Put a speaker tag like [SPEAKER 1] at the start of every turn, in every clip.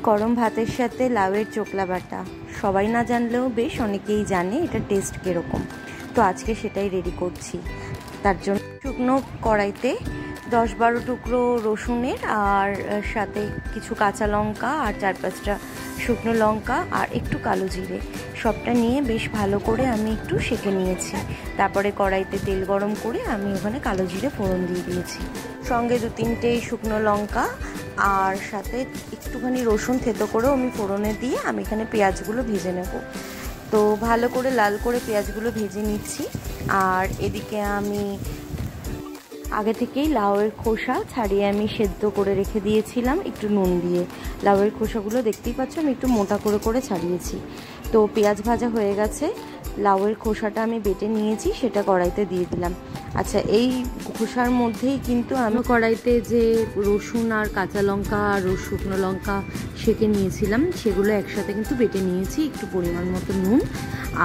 [SPEAKER 1] গরম ভাতের সাথে লাউয়ের চোকলা বাটা সবাই না জানলেও বেশ অনেকেই জানে এটা টেস্ট কীরকম। তো আজকে সেটাই রেডি করছি। তার জন্য শুকনো কড়াইতে 10-12 টুকরো রসুনের আর সাথে কিছু কাঁচা লঙ্কা আর 4-5টা শুকনো লঙ্কা আর একটু কালো জিরে সবটা নিয়ে বেশ ভালো করে আমি একটু সেঁকে নিয়েছি। তারপরে কড়াইতে তেল গরম করে আমি ওখানে কালো জিরে ফোড়ন দিয়ে দিয়েছি, সঙ্গে 2-3টে শুকনো লঙ্কা আর সাথে একটুখানি রসুন থেতো করেও আমি ফোড়নে দিয়ে আমি এখানে পেঁয়াজগুলো ভেজে নেব। তো ভালো করে লাল করে পেঁয়াজগুলো ভেজে নিচ্ছি। আর এদিকে আমি আগে থেকেই লাউয়ের খোসা ছাড়িয়ে আমি সেদ্ধ করে রেখে দিয়েছিলাম একটু নুন দিয়ে। লাউয়ের খোসাগুলো দেখতেই পাচ্ছ আমি একটু মোটা করে করে ছাড়িয়েছি। তো পেঁয়াজ ভাজা হয়ে গেছে, লাউয়ের খোসাটা আমি বেটে নিয়েছি, সেটা কড়াইতে দিয়ে দিলাম। আচ্ছা, এই খোসার মধ্যেই কিন্তু আমি কড়াইতে যে রসুন আর কাঁচা লঙ্কা আর শুকনো লঙ্কা সেঁকে নিয়েছিলাম সেগুলো একসাথে কিন্তু বেটে নিয়েছি একটু পরিমাণ মতো নুন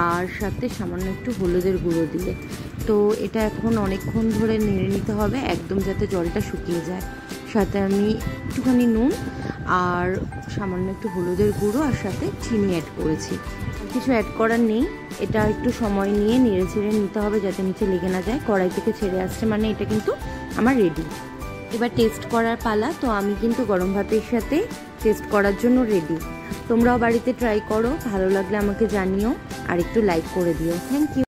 [SPEAKER 1] আর সাথে সামান্য একটু হলুদের গুঁড়ো দিয়ে। তো এটা এখন অনেকক্ষণ ধরে নেড়ে নিতে হবে একদম যাতে জলটা শুকিয়ে যায়। সাথে আমি একটুখানি নুন আর সামান্য একটু হলুদের গুঁড়ো আর সাথে চিনি অ্যাড করেছি। কিছু অ্যাড করার নেই, এটা একটু সময় নিয়ে নেড়ে ছেড়ে নিতে হবে যাতে নিচে লেগে না যায়। কড়াই থেকে ছেড়ে আসছে মানে এটা কিন্তু আমার রেডি। এবার টেস্ট করার পালা। তো আমি কিন্তু গরম ভাতের সাথে টেস্ট করার জন্য রেডি। তোমরাও বাড়িতে ট্রাই করো, ভালো লাগলে আমাকে জানিও আর একটু লাইক করে দিও। Thank you.